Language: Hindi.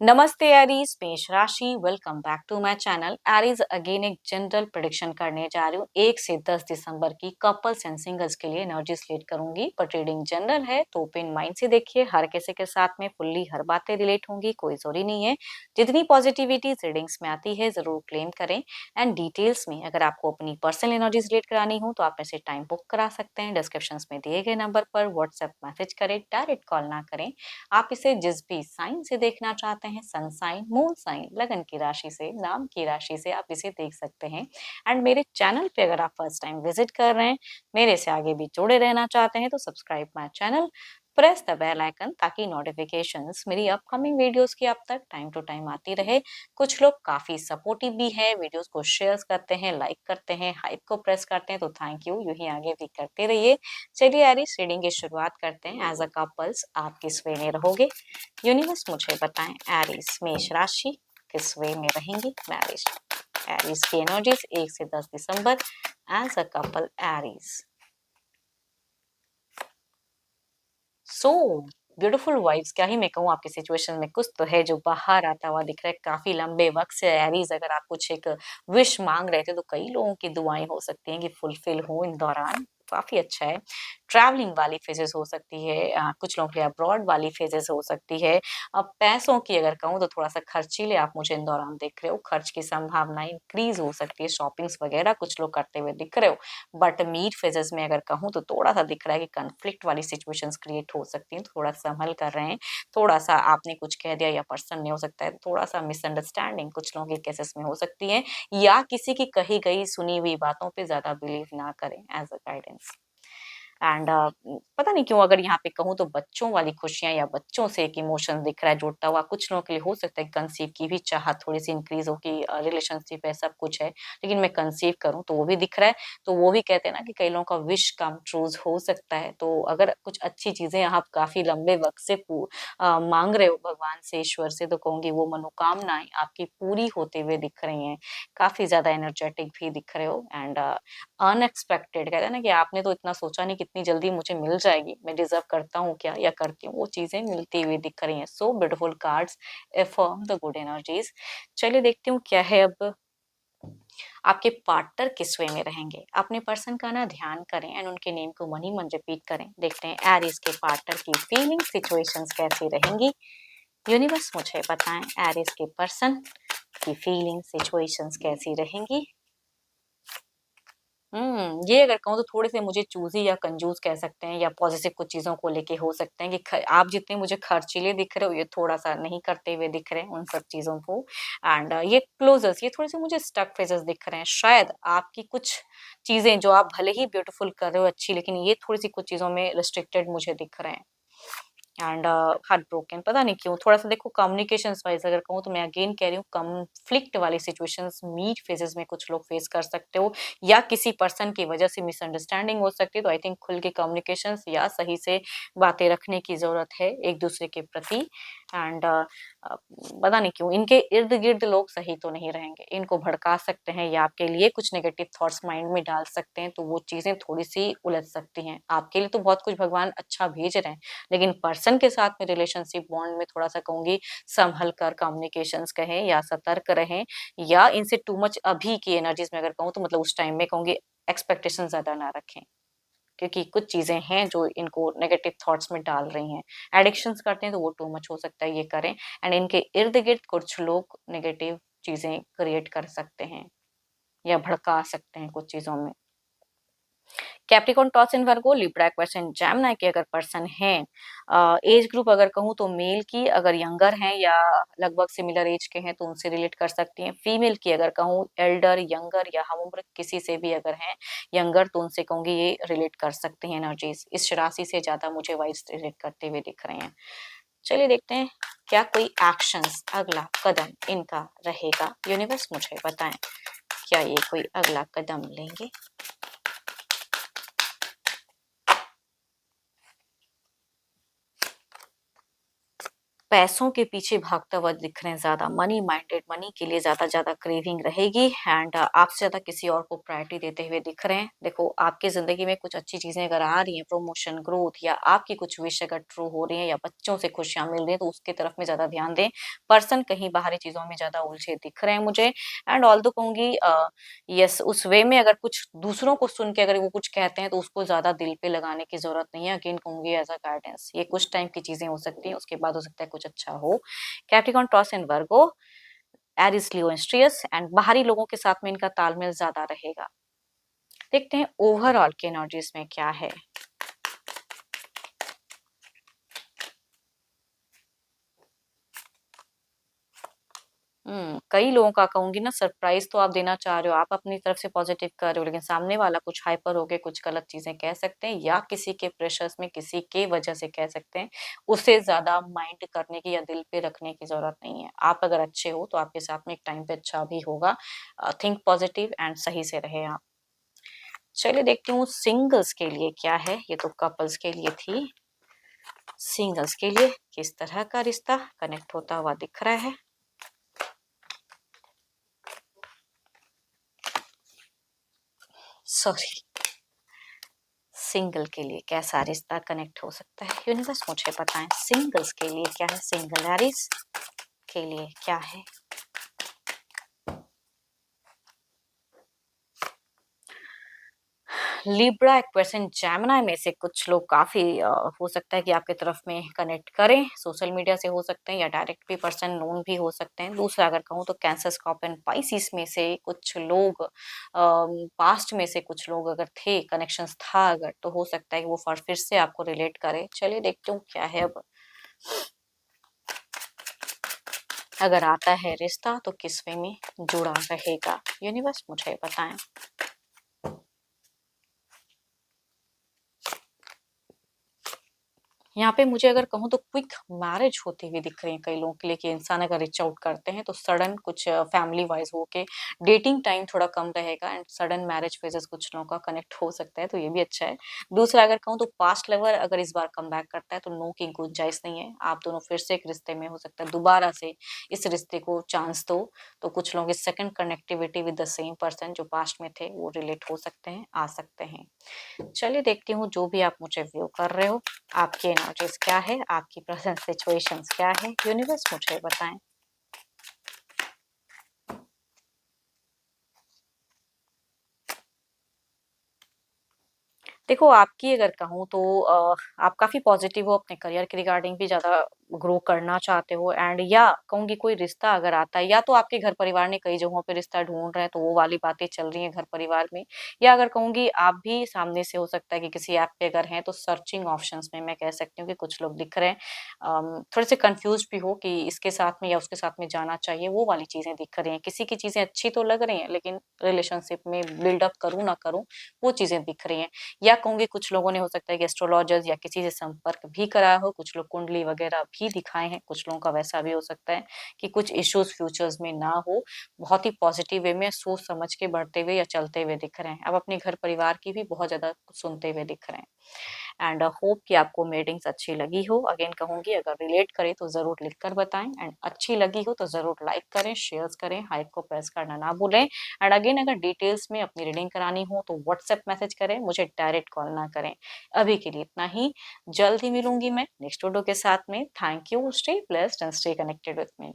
नमस्ते एरीज, मेष राशि। Welcome back to my channel. Aries again एक जनरल प्रेडिक्शन करने जा रही हूँ 1 से 10 दिसंबर की कपल्स एंड सिंगल्स के लिए एनर्जी स्लेट करूंगी। पर ट्रेडिंग जनरल है तो ओपन माइंड से देखिए। हर किसी के साथ में फुल्ली हर बातें रिलेट होंगी, कोई जरूरी नहीं है। जितनी पॉजिटिविटी रीडिंग्स में आती है जरूर क्लेम करें। एंड डिटेल्स में अगर आपको अपनी पर्सनल एनर्जी रिलेट करानी हो तो आप ऐसे टाइम बुक करा सकते हैं। डिस्क्रिप्शन में दिए गए नंबर पर व्हाट्सएप मैसेज करें, डायरेक्ट कॉल ना करें। आप इसे जिस भी साइन से देखना चाहते हैं, सन साइन, मून साइन, लगन की राशि से, नाम की राशि से आप इसे देख सकते हैं। एंड मेरे चैनल पे अगर आप फर्स्ट टाइम विजिट कर रहे हैं, मेरे से आगे भी जुड़े रहना चाहते हैं तो subscribe my channel, press the bell icon ताकि नोटिफिकेशंस मेरी अपकमिंग वीडियोस की आप तक टाइम टू टाइम आती रहे। कुछ लोग काफी सपोर्टिव भी है, वीडियोस को शेयर करते हैं, लाइक करते हैं, हाइप को प्रेस करते हैं, तो थैंक यू, यूं ही आगे भी करते रहिए। चलिए एरीज रीडिंग की शुरुआत करते हैं। एज अ कपल्स आप किस वे में रहोगे, यूनिवर्स मुझे बताएं। एरीज मेष राशि किस वे में रहेंगी मैरिज। एरीज की एनर्जीज 1 से 10 दिसंबर as a couple Aries. So beautiful vibes, क्या ही मैं कहूँ, आपकी सिचुएशन में कुछ तो है जो बाहर आता हुआ दिख रहा है। काफी लंबे वक्त से एरीज अगर आप कुछ एक विश मांग रहे थे तो कई लोगों की दुआएं हो सकती हैं कि फुलफिल हो इन दौरान। काफी अच्छा है। ट्रैवलिंग वाली फेजेस हो सकती है, कुछ लोगों के अब्रॉड वाली फेजेस हो सकती है। अब पैसों की अगर कहूँ तो थोड़ा सा खर्चीले आप मुझे इन दौरान दिख रहे हो। खर्च की संभावना इंक्रीज हो सकती है, शॉपिंग्स वगैरह कुछ लोग करते हुए दिख रहे हो। बट मीड फेजेस में अगर कहूँ तो थोड़ा सा दिख रहा है कि कन्फ्लिक्ट वाली सिचुएशंस क्रिएट हो सकती हैं, थोड़ा संभल कर रहे हैं। थोड़ा सा आपने कुछ कह दिया या पर्सन ने, हो सकता है थोड़ा सा मिसअंडरस्टैंडिंग कुछ लोगों के केसेस में हो सकती है। या किसी की कही गई सुनी हुई बातों पे ज्यादा बिलीव ना करें एज अ गाइडेंस। एंड पता नहीं क्यों अगर यहाँ पे कहूँ तो बच्चों वाली खुशियां या बच्चों से एक इमोशन दिख रहा है जुड़ता हुआ। कुछ लोगों के लिए हो सकता है कंसीव की भी चाहत थोड़ी सी इंक्रीज हो कि रिलेशनशिप है, सब कुछ है, लेकिन मैं कंसीव करूँ तो वो भी दिख रहा है। तो वो भी कहते हैं ना कि कई लोगों का विश कम ट्रूज हो सकता है। तो अगर कुछ अच्छी चीजें आप काफी लंबे वक्त से मांग रहे हो भगवान से, ईश्वर से, तो कहूंगी वो मनोकामनाएं आपकी पूरी होते हुए दिख रही हैं। काफी ज्यादा एनर्जेटिक भी दिख रहे हो। एंड अनएक्सपेक्टेड कहते हैं ना कि आपने तो इतना सोचा नहीं कितनी जल्दी मुझे मिल जाएगी, मैं डिजर्व करता हूँ क्या या करती हूँ, वो चीजें मिलती हुई दिख रही हैं। So beautiful cards affirm the good energies. चलिए देखती हूँ क्या है अब। आपके पार्टनर किस वे में रहेंगे, अपने पर्सन का ना ध्यान करें एंड उनके नेम को मन ही मन रिपीट करें। देखते हैं एरीज के पार्टनर की फीलिंग सिचुएशंस कैसी रहेंगी। यूनिवर्स मुझे बताएं एरीज के पर्सन की फीलिंग सिचुएशंस कैसी रहेंगी। ये अगर कहूँ तो थोड़े से मुझे चूज़ी या कंजूस कह सकते हैं, या पॉज़िटिव कुछ चीज़ों को लेके हो सकते हैं कि ख आप जितने मुझे खर्चीले दिख रहे हो, ये थोड़ा-सा नहीं करते हुए दिख रहे हैं उन सब चीज़ों को। एंड ये क्लोज़र्स, ये थोड़े-से मुझे स्टक फेजेस दिख रहे हैं। शायद आपकी कुछ चीज़ें जो आप भले ही ब्यूटीफुल कर रहे हो अच्छी, लेकिन ये थोड़ी-सी कुछ चीज़ों में रिस्ट्रिक्टेड मुझे दिख रहे हैं। एंड हार्ट ब्रोकन, पता नहीं क्यों थोड़ा सा देखो कम्युनिकेशंस वाइज अगर कहूँ तो मैं अगेन कह रही हूँ कॉन्फ्लिक्ट वाली सिचुएशंस मीट फेजेस में कुछ लोग फेस कर सकते हो, या किसी पर्सन की वजह से मिसअंडरस्टैंडिंग हो सकती है। तो आई थिंक खुल के कम्युनिकेशंस या सही से बातें रखने की जरूरत है एक दूसरे के प्रति। एंड पता नहीं क्यों इनके इर्द गिर्द लोग सही तो नहीं रहेंगे, इनको भड़का सकते हैं या आपके लिए कुछ नेगेटिव थॉट्स माइंड में डाल सकते हैं, तो वो चीजें थोड़ी सी उलझ सकती हैं। आपके लिए तो बहुत कुछ भगवान अच्छा भेज रहे हैं, लेकिन पर्सन के साथ में रिलेशनशिप बॉन्ड में थोड़ा सा कहूंगी संभल कर कम्युनिकेशंस कहें या सतर्क रहें। या इनसे टू मच अभी की एनर्जीज में अगर कहूँ तो मतलब उस टाइम में कहूंगी एक्सपेक्टेशन ज्यादा ना रखें, क्योंकि कुछ चीजें हैं जो इनको नेगेटिव थॉट्स में डाल रही हैं। एडिक्शंस करते हैं तो वो टू मच हो सकता है, ये करें। एंड इनके इर्द गिर्द कुछ लोग नेगेटिव चीजें क्रिएट कर सकते हैं या भड़का सकते हैं कुछ चीजों में। Capricorn, toss in Virgo, Libra, Aquarius and Gemini के अगर पर्सन हैं, एज ग्रुप अगर कहूँ तो मेल की अगर यंगर हैं या लगभग सिमिलर एज के हैं तो उनसे रिलेट कर सकती हैं। फीमेल की अगर कहूँ एल्डर, यंगर या हम उम्र किसी से भी अगर हैं यंगर तो उनसे कहूंगी ये रिलेट कर सकते हैं। एनर्जीज इस राशि से ज्यादा मुझे वाइज रिलेट करते हुए दिख रहे हैं। चलिए देखते हैं क्या कोई एक्शंस, अगला कदम इनका रहेगा। यूनिवर्स मुझे बताएं क्या ये कोई अगला कदम लेंगे। पैसों के पीछे भागता हुआ दिख रहे हैं ज़्यादा, मनी माइंडेड, मनी के लिए ज़्यादा क्रेविंग रहेगी एंड आपसे ज़्यादा किसी और को प्रायोरिटी देते हुए दिख रहे हैं। देखो, आपकी ज़िंदगी में कुछ अच्छी चीज़ें अगर आ रही हैं, प्रमोशन, ग्रोथ या आपकी कुछ विश अगर ट्रू हो रही हैं या बच्चों से खुशियाँ मिल रही हैं, तो उसकी तरफ में ज़्यादा ध्यान दें। पर्सन कहीं बाहरी चीज़ों में ज़्यादा उलझे दिख रहे हैं मुझे एंड ऑल्दो कहूँगी यस, उस वे में अगर कुछ दूसरों को सुन के अगर वो कुछ कहते हैं, तो उसको ज़्यादा दिल पे लगाने की ज़रूरत नहीं है। अगेन कहूँगी एज़ अ गाइडेंस, ये कुछ टाइम की चीज़ें हो सकती हैं, उसके बाद हो सकता है कुछ अच्छा हो। Capricorn, Taurus and Virgo, Aries, Leo and स्ट्रियस एंड बाहरी लोगों के साथ में इनका तालमेल ज़्यादा रहेगा। देखते हैं ओवरऑल की एनर्जीज में क्या है। कई लोगों का कहूँगी ना, सरप्राइज़ तो आप देना चाह रहे हो, आप अपनी तरफ से पॉज़िटिव कर रहे हो, लेकिन सामने वाला कुछ हाइपर हो के कुछ गलत चीज़ें कह सकते हैं या किसी के प्रेशर्स में किसी के वजह से कह सकते हैं। उसे ज़्यादा माइंड करने की या दिल पे रखने की ज़रूरत नहीं है। आप अगर अच्छे हो, तो आपके साथ में एक टाइम पे अच्छा भी होगा। थिंक पॉज़िटिव एंड सही से रहें आप। चलिए देखती हूँ सिंगल्स के लिए क्या है, ये तो कपल्स के लिए थी। सिंगल्स के लिए किस तरह का रिश्ता कनेक्ट होता हुआ दिख रहा है? सॉरी, सिंगल के लिए कैसा रिश्ता कनेक्ट हो सकता है? यूनिवर्स मुझे बताएं, सिंगल्स के लिए क्या है, सिंगल एरिस के लिए क्या है? लिब्रा, एक्वेरियस, जेमिनी में से कुछ लोग काफ़ी हो सकता है कि आपकी तरफ में कनेक्ट करें, सोशल मीडिया से हो सकते हैं या डायरेक्ट भी पर्सन नोन भी हो सकते हैं। दूसरा अगर कहूँ तो कैंसर, स्कॉर्पियन, पाइसिस में से कुछ लोग पास्ट में से कुछ लोग अगर थे, कनेक्शंस था अगर, तो हो सकता है कि वो फिर से आपको रिलेट करे। चलिए देखती हूँ क्या है अब। अगर आता है रिश्ता तो किस वे में जुड़ा रहेगा? यूनिवर्स मुझे बताएं। यहाँ पे मुझे अगर कहूँ तो क्विक मैरिज होती हुई दिख रही है कई लोगों के लिए, कि इंसान अगर रीच आउट करते हैं तो सडन कुछ फैमिली वाइज हो के डेटिंग टाइम थोड़ा कम रहेगा एंड सडन मैरिज फेजेस कुछ लोगों का कनेक्ट हो सकता है, तो ये भी अच्छा है। दूसरा अगर कहूँ तो पास्ट लवर अगर इस बार कम बैक करता है तो नो की गुंजाइश नहीं है, आप दोनों फिर से एक रिश्ते में हो सकता है, दोबारा से इस रिश्ते को चांस दो। तो कुछ लोग इस second connectivity with the same person जो पास्ट में थे वो रिलेट हो सकते हैं, आ सकते हैं। चलिए देखती हूँ जो भी आप मुझे व्यू कर रहे हो, आपकी एनर्जीज क्या है, आपकी प्रेजेंट सिचुएशंस क्या है, यूनिवर्स मुझे बताएं। देखो, आपकी अगर कहूँ तो आप काफ़ी पॉज़िटिव हो, अपने करियर के रिगार्डिंग भी ज़्यादा ग्रो करना चाहते हो एंड या कहूँगी कोई रिश्ता अगर आता है, या तो आपके घर परिवार ने कई जगहों पे रिश्ता ढूँढ रहे हैं, तो वो वाली बातें चल रही हैं घर परिवार में। या अगर कहूँगी आप भी सामने से हो सकता है कि किसी ऐप पे अगर हैं, तो सर्चिंग ऑप्शंस में मैं कह सकती हूँ कि कुछ लोग दिख रहे हैं। थोड़े-से कन्फ्यूज़्ड भी हो कि इसके साथ में या उसके साथ में जाना चाहिए, वो वाली चीज़ें दिख रही हैं। किसी की चीज़ें अच्छी तो लग रही हैं, लेकिन रिलेशनशिप में बिल्ड अप करूँ ना करूँ, वो चीज़ें दिख रही हैं। या कहूँगी कुछ लोगों ने हो सकता है कि एस्ट्रोलॉजर्स या किसी से संपर्क भी कराया हो, कुछ लोग कुंडली वगैरह भी दिखाए हैं, कुछ लोगों का वैसा भी हो सकता है कि कुछ इश्यूज़ फ्यूचर्स में ना हो। बहुत ही पॉजिटिव वे में सोच समझ के बढ़ते हुए या चलते हुए दिख रहे हैं। अब अपने घर परिवार की भी बहुत ज़्यादा सुनते हुए दिख रहे हैं। एंड होप कि आपको मीटिंग्स अच्छी लगी हो। अगेन कहूँगी अगर रिलेट करे तो ज़रूर लिख कर बताएँ एंड अच्छी लगी हो तो ज़रूर लाइक करें, शेयर्स करें, हाइप को प्रेस करना ना भूलें। एंड अगेन अगर डिटेल्स में अपनी रीडिंग करानी हो तो व्हाट्सएप मैसेज करें, मुझे डायरेक्ट कॉल ना करें। अभी के लिए इतना ही, जल्द ही मिलूँगी मैं नेक्स्ट वीडियो के साथ में। Thank you, stay blessed and stay connected with me.